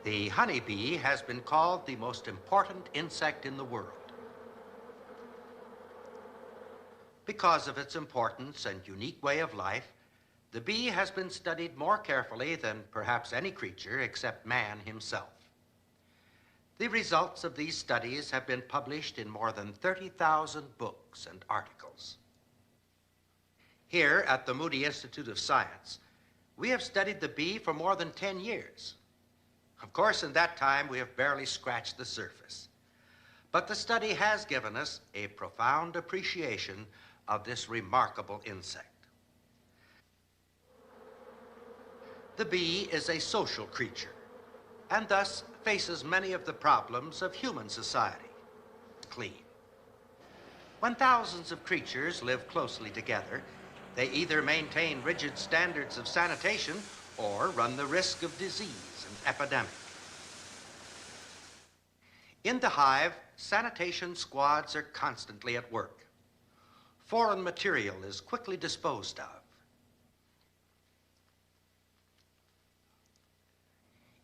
The honeybee has been called the most important insect in the world. Because of its importance and unique way of life, the bee has been studied more carefully than perhaps any creature except man himself. The results of these studies have been published in more than 30,000 books and articles. Here at the Moody Institute of Science, we have studied the bee for more than 10 years. Of course, in that time, we have barely scratched the surface. But the study has given us a profound appreciation of this remarkable insect. The bee is a social creature, and thus faces many of the problems of human society. Clean. When thousands of creatures live closely together, they either maintain rigid standards of sanitation or run the risk of disease and epidemic. In the hive, sanitation squads are constantly at work. Foreign material is quickly disposed of.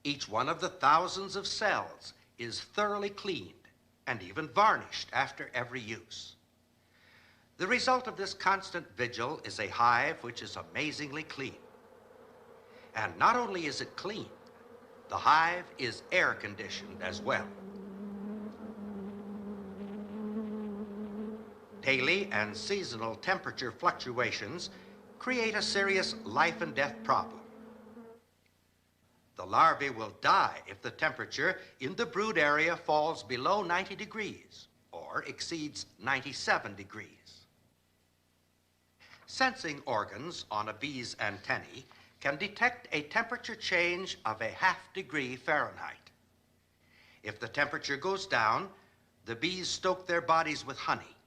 Each one of the thousands of cells is thoroughly cleaned and even varnished after every use. The result of this constant vigil is a hive which is amazingly clean. And not only is it clean, the hive is air conditioned as well. Daily and seasonal temperature fluctuations create a serious life and death problem. The larvae will die if the temperature in the brood area falls below 90 degrees or exceeds 97 degrees. Sensing organs on a bee's antennae can detect a temperature change of a ½ degree Fahrenheit. If the temperature goes down, the bees stoke their bodies with honey.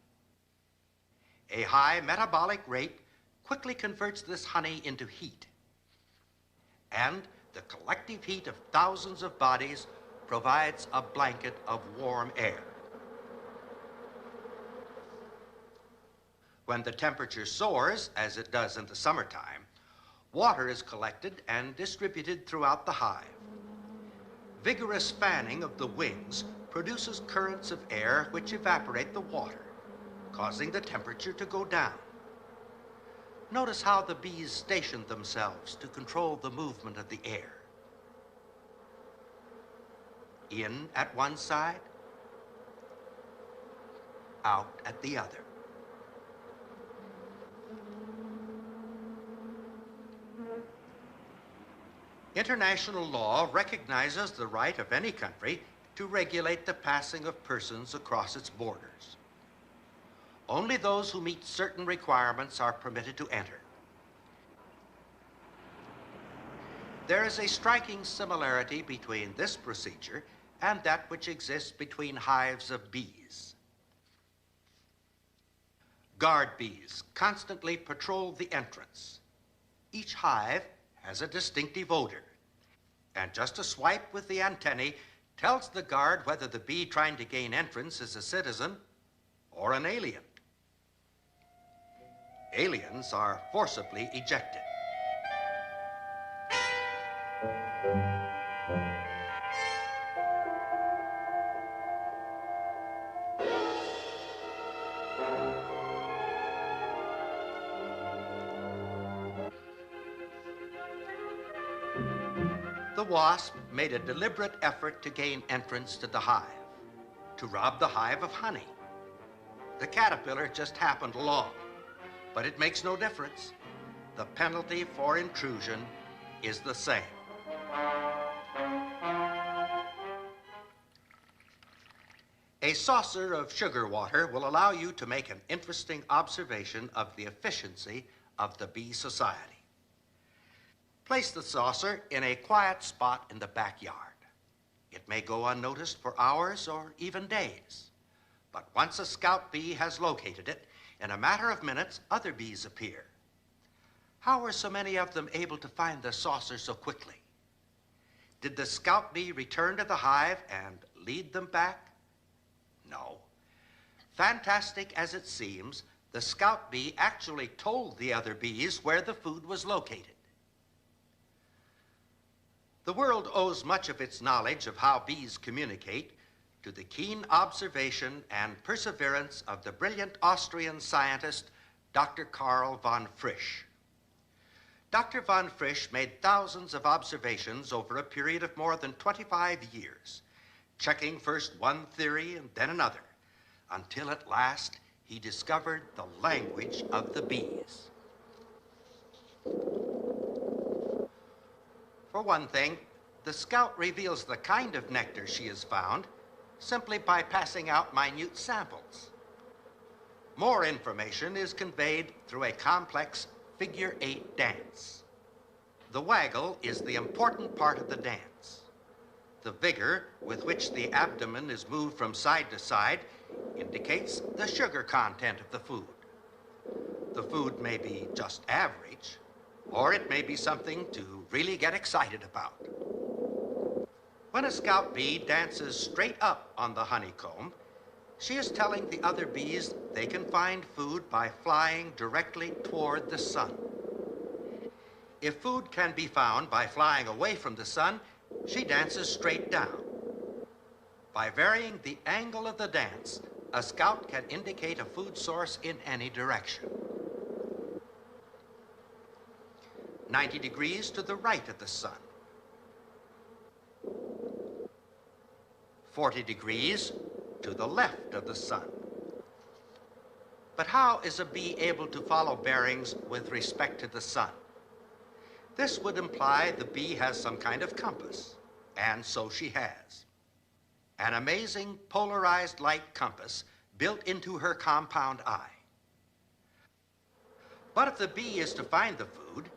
A high metabolic rate quickly converts this honey into heat, and the collective heat of thousands of bodies provides a blanket of warm air. When the temperature soars, as it does in the summertime, water is collected and distributed throughout the hive. Vigorous fanning of the wings produces currents of air which evaporate the water, causing the temperature to go down. Notice how the bees station themselves to control the movement of the air. In at one side, out at the other. International law recognizes the right of any country to regulate the passing of persons across its borders. Only those who meet certain requirements are permitted to enter. There is a striking similarity between this procedure and that which exists between hives of bees. Guard bees constantly patrol the entrance. Each hive has a distinctive odor, and just a swipe with the antennae tells the guard whether the bee trying to gain entrance is a citizen or an alien. Aliens are forcibly ejected. The wasp made a deliberate effort to gain entrance to the hive, to rob the hive of honey. The caterpillar just happened along. But it makes no difference. The penalty for intrusion is the same. A saucer of sugar water will allow you to make an interesting observation of the efficiency of the bee society. Place the saucer in a quiet spot in the backyard. It may go unnoticed for hours or even days. But once a scout bee has located it, in a matter of minutes, other bees appear. How are so many of them able to find the saucer so quickly? Did the scout bee return to the hive and lead them back? No. Fantastic as it seems, the scout bee actually told the other bees where the food was located. The world owes much of its knowledge of how bees communicate to the keen observation and perseverance of the brilliant Austrian scientist, Dr. Karl von Frisch. Dr. von Frisch made thousands of observations over a period of more than 25 years, checking first one theory and then another, until at last he discovered the language of the bees. For one thing, the scout reveals the kind of nectar she has found simply by passing out minute samples. More information is conveyed through a complex figure-8 dance. The waggle is the important part of the dance. The vigor with which the abdomen is moved from side to side indicates the sugar content of the food. The food may be just average, or it may be something to really get excited about. When a scout bee dances straight up on the honeycomb, she is telling the other bees they can find food by flying directly toward the sun. If food can be found by flying away from the sun, she dances straight down. By varying the angle of the dance, a scout can indicate a food source in any direction. 90 degrees to the right of the sun. 40 degrees to the left of the sun. But how is a bee able to follow bearings with respect to the sun? This would imply the bee has some kind of compass, and so she has. An amazing polarized light compass built into her compound eye. But if the bee is to find the food,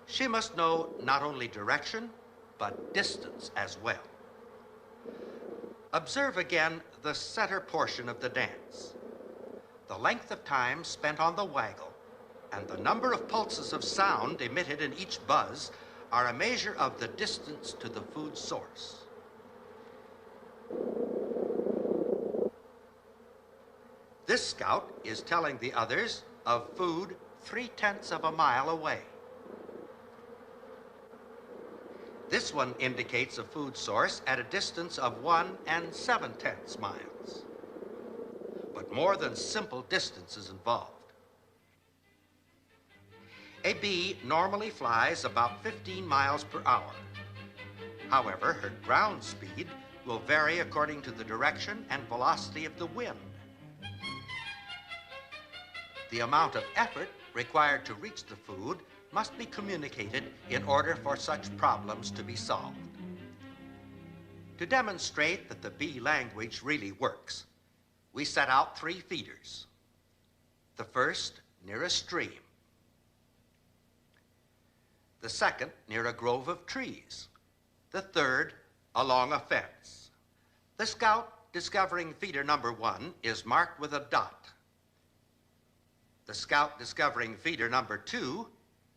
she must know not only direction, but distance as well. Observe again the center portion of the dance. The length of time spent on the waggle and the number of pulses of sound emitted in each buzz are a measure of the distance to the food source. This scout is telling the others of food 3/10 of a mile away. This one indicates a food source at a distance of 1 7/10 miles. But more than simple distance is involved. A bee normally flies about 15 miles per hour. However, her ground speed will vary according to the direction and velocity of the wind. The amount of effort required to reach the food must be communicated in order for such problems to be solved. To demonstrate that the bee language really works, we set out 3 feeders. The first near a stream. The second near a grove of trees. The third along a fence. The scout discovering feeder number 1 is marked with a dot. The scout discovering feeder number 2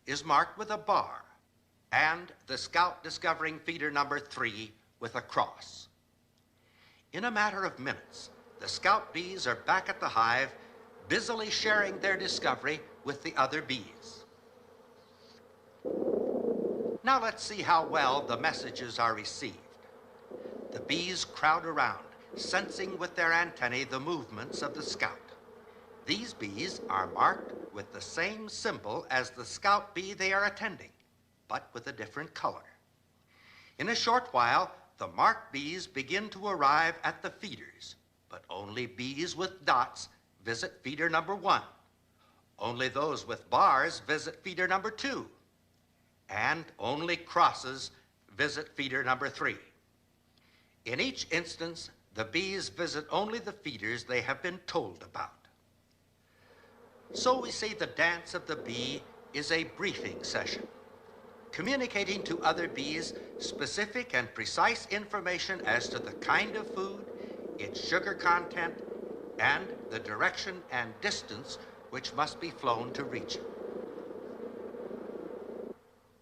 is marked with a bar, and the scout discovering feeder number 3 with a cross. In a matter of minutes, the scout bees are back at the hive, busily sharing their discovery with the other bees. Now let's see how well the messages are received. The bees crowd around, sensing with their antennae the movements of the scout. These bees are marked with the same symbol as the scout bee they are attending, but with a different color. In a short while, the marked bees begin to arrive at the feeders, but only bees with dots visit feeder number 1. Only those with bars visit feeder number 2. And only crosses visit feeder number 3. In each instance, the bees visit only the feeders they have been told about. So we say the dance of the bee is a briefing session, communicating to other bees specific and precise information as to the kind of food, its sugar content, and the direction and distance which must be flown to reach it.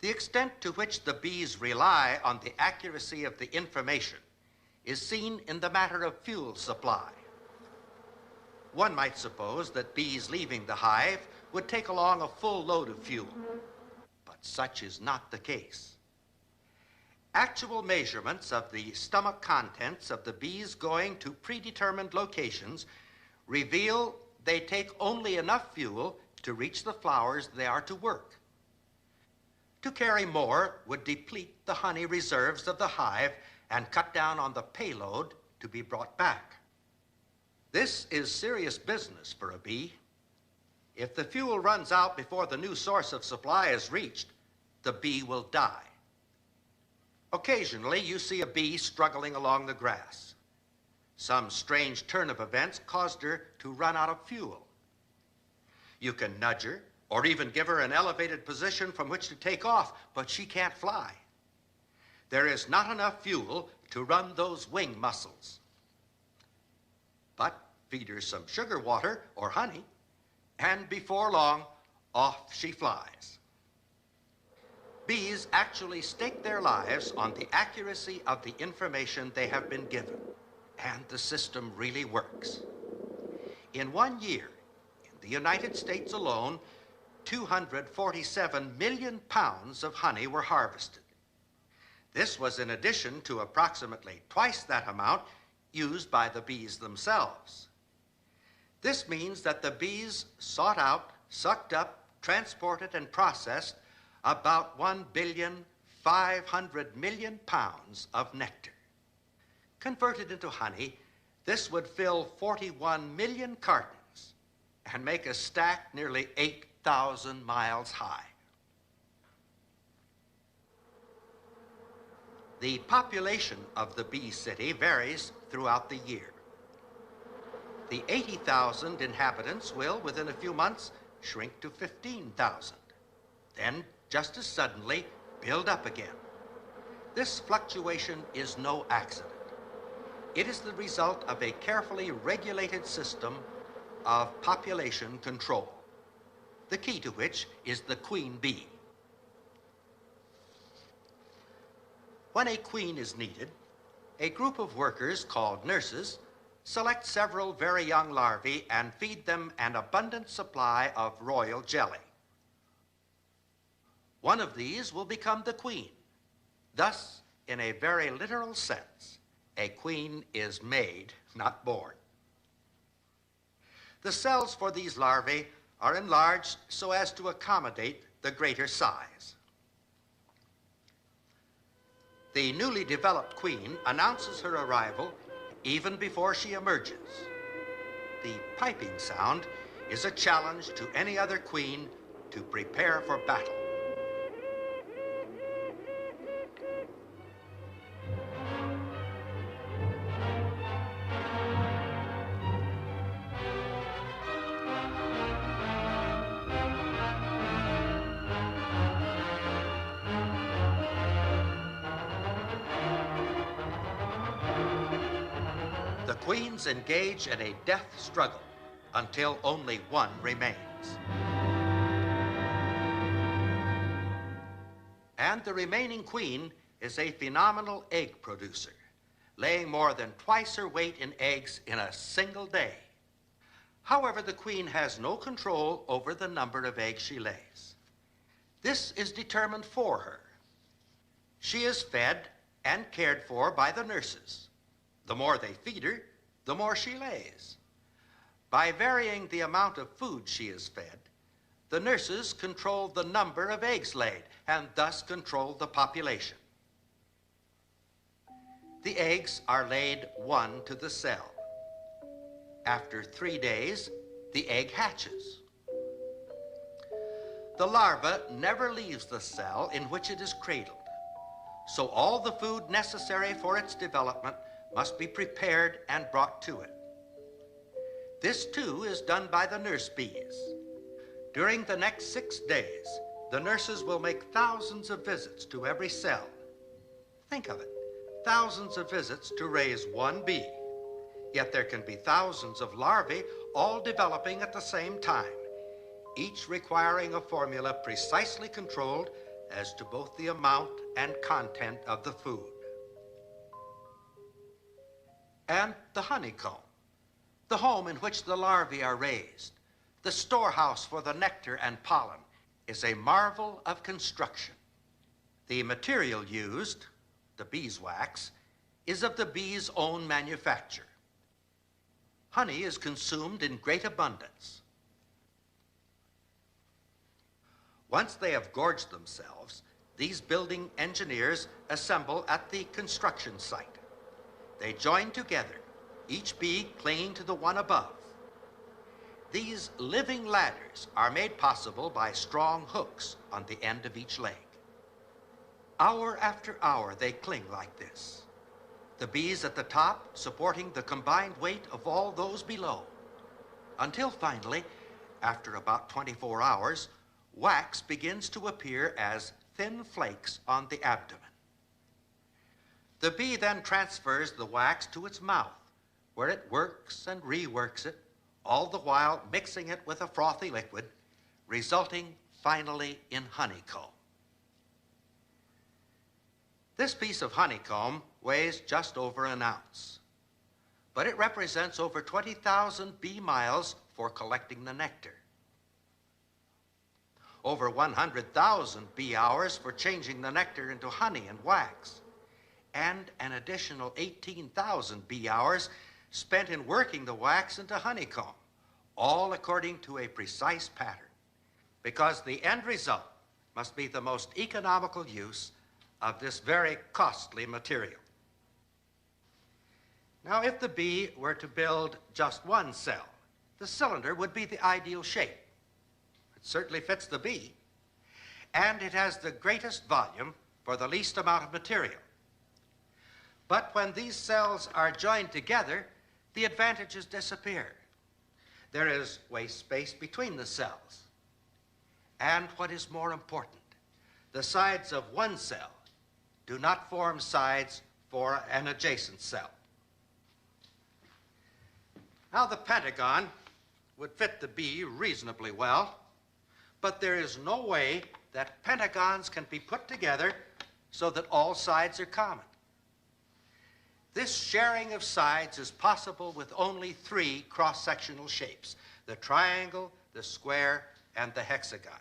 The extent to which the bees rely on the accuracy of the information is seen in the matter of fuel supply. One might suppose that bees leaving the hive would take along a full load of fuel, but such is not the case. Actual measurements of the stomach contents of the bees going to predetermined locations reveal they take only enough fuel to reach the flowers they are to work. To carry more would deplete the honey reserves of the hive and cut down on the payload to be brought back. This is serious business for a bee. If the fuel runs out before the new source of supply is reached, the bee will die. Occasionally, you see a bee struggling along the grass. Some strange turn of events caused her to run out of fuel. You can nudge her or even give her an elevated position from which to take off, but she can't fly. There is not enough fuel to run those wing muscles. But feed her some sugar water or honey, and before long, off she flies. Bees actually stake their lives on the accuracy of the information they have been given, and the system really works. In 1 year, in the United States alone, 247 million pounds of honey were harvested. This was in addition to approximately twice that amount used by the bees themselves. This means that the bees sought out, sucked up, transported, and processed about 1,500,000,000 pounds of nectar. Converted into honey, this would fill 41 million cartons and make a stack nearly 8,000 miles high. The population of the bee city varies throughout the year. The 80,000 inhabitants will, within a few months, shrink to 15,000. Then, just as suddenly, build up again. This fluctuation is no accident. It is the result of a carefully regulated system of population control, the key to which is the queen bee. When a queen is needed, a group of workers called nurses select several very young larvae and feed them an abundant supply of royal jelly. One of these will become the queen. Thus, in a very literal sense, a queen is made, not born. The cells for these larvae are enlarged so as to accommodate the greater size. The newly developed queen announces her arrival even before she emerges. The piping sound is a challenge to any other queen to prepare for battle. The queens engage in a death struggle until only one remains. And the remaining queen is a phenomenal egg producer, laying more than twice her weight in eggs in a single day. However, the queen has no control over the number of eggs she lays. This is determined for her. She is fed and cared for by the nurses. The more they feed her, the more she lays. By varying the amount of food she is fed, the nurses control the number of eggs laid and thus control the population. The eggs are laid one to the cell. After 3 days, the egg hatches. The larva never leaves the cell in which it is cradled, so all the food necessary for its development must be prepared and brought to it. This, too, is done by the nurse bees. During the next 6 days, the nurses will make thousands of visits to every cell. Think of it, thousands of visits to raise one bee. Yet there can be thousands of larvae all developing at the same time, each requiring a formula precisely controlled as to both the amount and content of the food. And the honeycomb, the home in which the larvae are raised, the storehouse for the nectar and pollen, is a marvel of construction. The material used, the beeswax, is of the bee's own manufacture. Honey is consumed in great abundance. Once they have gorged themselves, these building engineers assemble at the construction site. They join together, each bee clinging to the one above. These living ladders are made possible by strong hooks on the end of each leg. Hour after hour, they cling like this, the bees at the top supporting the combined weight of all those below, until finally, after about 24 hours, wax begins to appear as thin flakes on the abdomen. The bee then transfers the wax to its mouth, where it works and reworks it, all the while mixing it with a frothy liquid, resulting finally in honeycomb. This piece of honeycomb weighs just over an ounce, but it represents over 20,000 bee miles for collecting the nectar, over 100,000 bee hours for changing the nectar into honey and wax, and an additional 18,000 bee hours spent in working the wax into honeycomb, all according to a precise pattern, because the end result must be the most economical use of this very costly material. Now, if the bee were to build just one cell, the cylinder would be the ideal shape. It certainly fits the bee, and it has the greatest volume for the least amount of material. But when these cells are joined together, the advantages disappear. There is waste space between the cells. And what is more important, the sides of one cell do not form sides for an adjacent cell. Now, the pentagon would fit the bee reasonably well, but there is no way that pentagons can be put together so that all sides are common. This sharing of sides is possible with only three cross-sectional shapes: the triangle, the square, and the hexagon.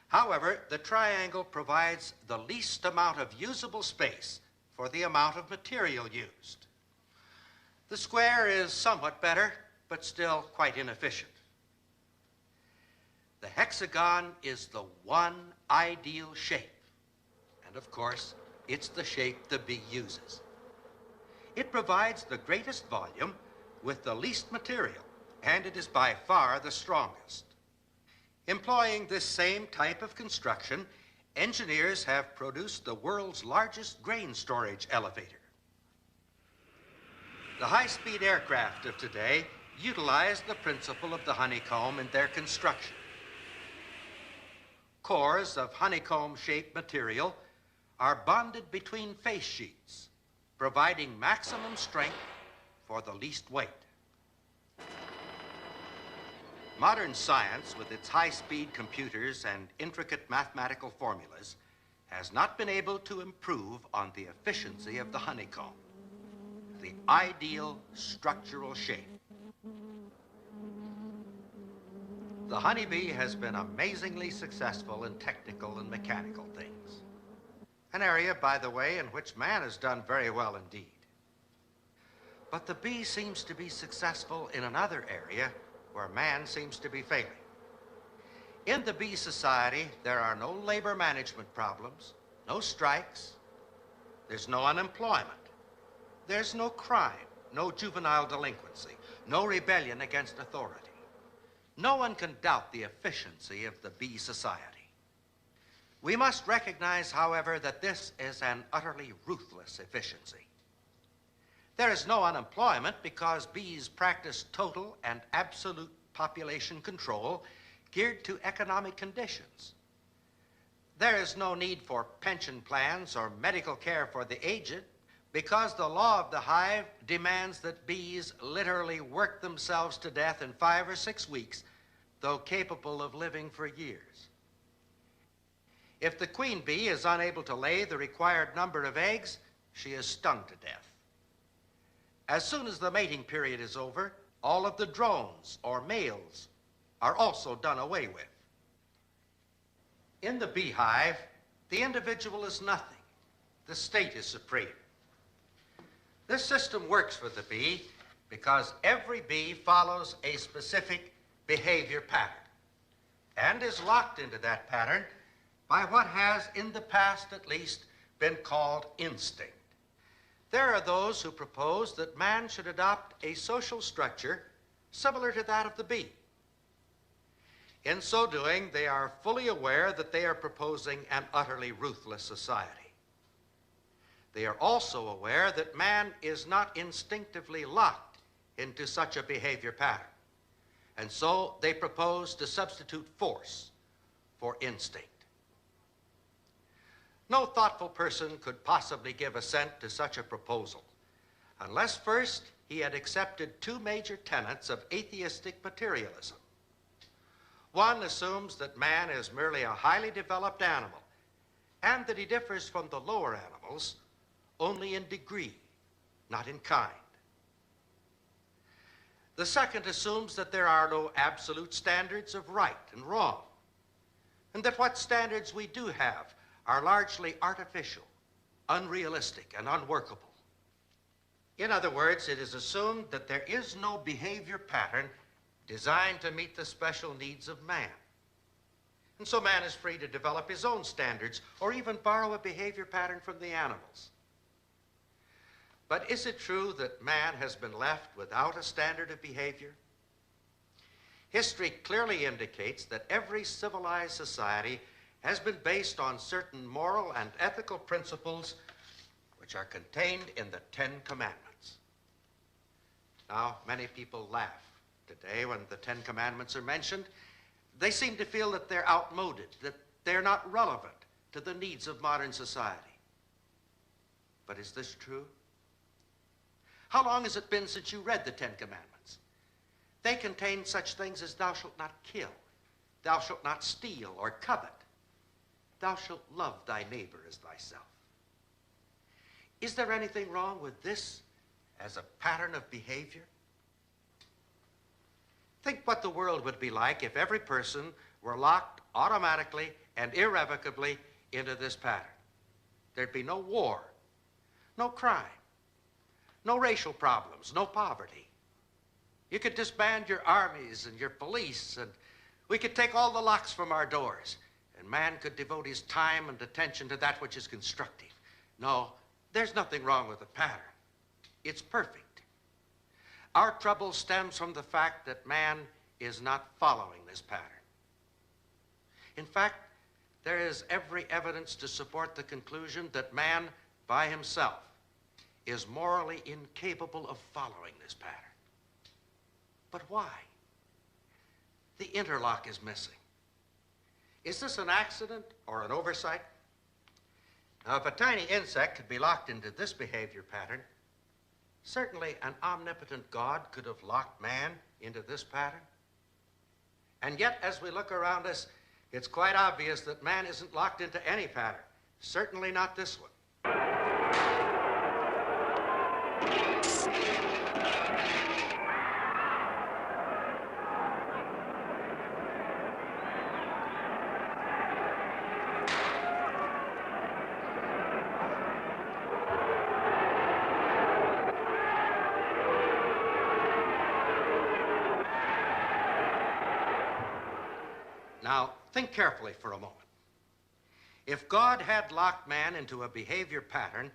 However, the triangle provides the least amount of usable space for the amount of material used. The square is somewhat better, but still quite inefficient. The hexagon is the one ideal shape, and of course, it's the shape the bee uses. It provides the greatest volume with the least material, and it is by far the strongest. Employing this same type of construction, engineers have produced the world's largest grain storage elevator. The high-speed aircraft of today utilize the principle of the honeycomb in their construction. Cores of honeycomb-shaped material are bonded between face sheets, providing maximum strength for the least weight. Modern science, with its high-speed computers and intricate mathematical formulas, has not been able to improve on the efficiency of the honeycomb, the ideal structural shape. The honeybee has been amazingly successful in technical and mechanical things. An area, by the way, in which man has done very well indeed. But the bee seems to be successful in another area where man seems to be failing. In the bee society, there are no labor management problems, no strikes, there's no unemployment, there's no crime, no juvenile delinquency, no rebellion against authority. No one can doubt the efficiency of the bee society. We must recognize, however, that this is an utterly ruthless efficiency. There is no unemployment because bees practice total and absolute population control geared to economic conditions. There is no need for pension plans or medical care for the aged because the law of the hive demands that bees literally work themselves to death in 5 or 6 weeks, though capable of living for years. If the queen bee is unable to lay the required number of eggs, she is stung to death. As soon as the mating period is over, all of the drones, or males, are also done away with. In the beehive, the individual is nothing. the state is supreme. This system works for the bee because every bee follows a specific behavior pattern and is locked into that pattern by what has, in the past at least, been called instinct. There are those who propose that man should adopt a social structure similar to that of the bee. In so doing, they are fully aware that they are proposing an utterly ruthless society. They are also aware that man is not instinctively locked into such a behavior pattern, and so they propose to substitute force for instinct. No thoughtful person could possibly give assent to such a proposal unless first he had accepted two major tenets of atheistic materialism. One assumes that man is merely a highly developed animal and that he differs from the lower animals only in degree, not in kind. The second assumes that there are no absolute standards of right and wrong, and that what standards we do have are largely artificial, unrealistic, and unworkable. In other words, it is assumed that there is no behavior pattern designed to meet the special needs of man. And so man is free to develop his own standards or even borrow a behavior pattern from the animals. But is it true that man has been left without a standard of behavior? History clearly indicates that every civilized society has been based on certain moral and ethical principles which are contained in the Ten Commandments. Now, many people laugh today when the Ten Commandments are mentioned. They seem to feel that they're outmoded, that they're not relevant to the needs of modern society. But is this true? How long has it been since you read the Ten Commandments? They contain such things as thou shalt not kill, thou shalt not steal or covet, thou shalt love thy neighbor as thyself. Is there anything wrong with this as a pattern of behavior? Think what the world would be like if every person were locked automatically and irrevocably into this pattern. There'd be no war, no crime, no racial problems, no poverty. You could disband your armies and your police, and we could take all the locks from our doors, and man could devote his time and attention to that which is constructive. No, there's nothing wrong with the pattern. It's perfect. Our trouble stems from the fact that man is not following this pattern. In fact, there is every evidence to support the conclusion that man, by himself, is morally incapable of following this pattern. But why? The interlock is missing. Is this an accident or an oversight? Now, if a tiny insect could be locked into this behavior pattern, certainly an omnipotent God could have locked man into this pattern. And yet, as we look around us, it's quite obvious that man isn't locked into any pattern, certainly not this one. Now, think carefully for a moment. If God had locked man into a behavior pattern,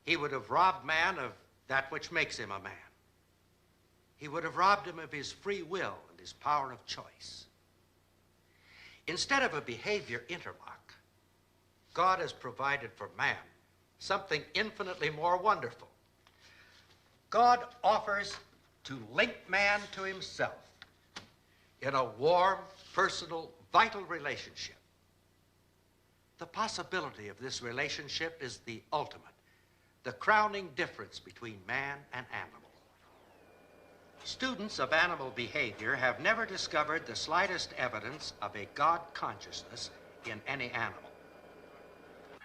he would have robbed man of that which makes him a man. He would have robbed him of his free will and his power of choice. Instead of a behavior interlock, God has provided for man something infinitely more wonderful. God offers to link man to himself in a warm, personal, vital relationship. The possibility of this relationship is the ultimate, the crowning difference between man and animal. Students of animal behavior have never discovered the slightest evidence of a God consciousness in any animal.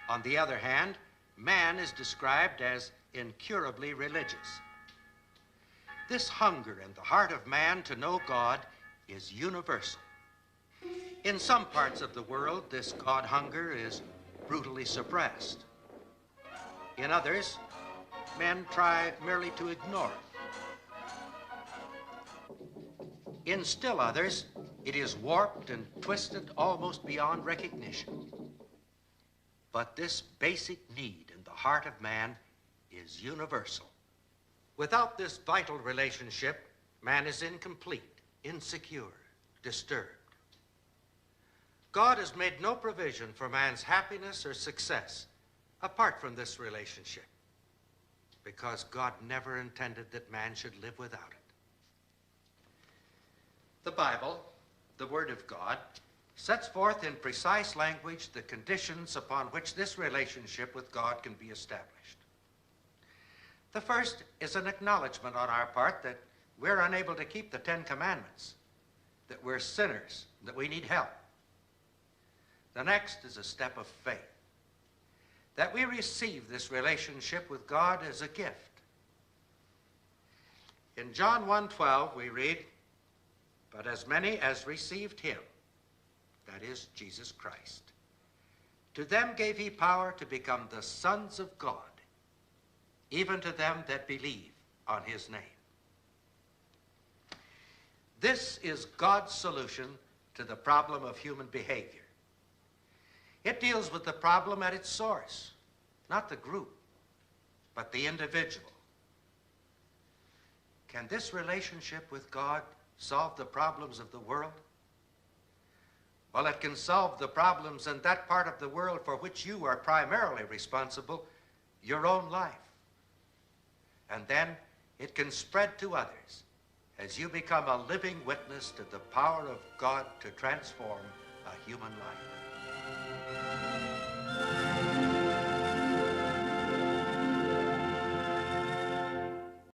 On the other hand, man is described as incurably religious. This hunger in the heart of man to know God is universal. In some parts of the world, this God hunger is brutally suppressed. In others, men try merely to ignore it. In still others, it is warped and twisted almost beyond recognition. But this basic need in the heart of man is universal. Without this vital relationship, man is incomplete, insecure, disturbed. God has made no provision for man's happiness or success apart from this relationship, because God never intended that man should live without it. The Bible, the Word of God, sets forth in precise language the conditions upon which this relationship with God can be established. The first is an acknowledgement on our part that we're unable to keep the Ten Commandments, that we're sinners, that we need help. The next is a step of faith, that we receive this relationship with God as a gift. In John 1:12 we read, "But as many as received him," that is Jesus Christ, "to them gave he power to become the sons of God, even to them that believe on his name." This is God's solution to the problem of human behavior. It deals with the problem at its source, not the group, but the individual. Can this relationship with God solve the problems of the world? Well, it can solve the problems in that part of the world for which you are primarily responsible, your own life. And then it can spread to others as you become a living witness to the power of God to transform a human life.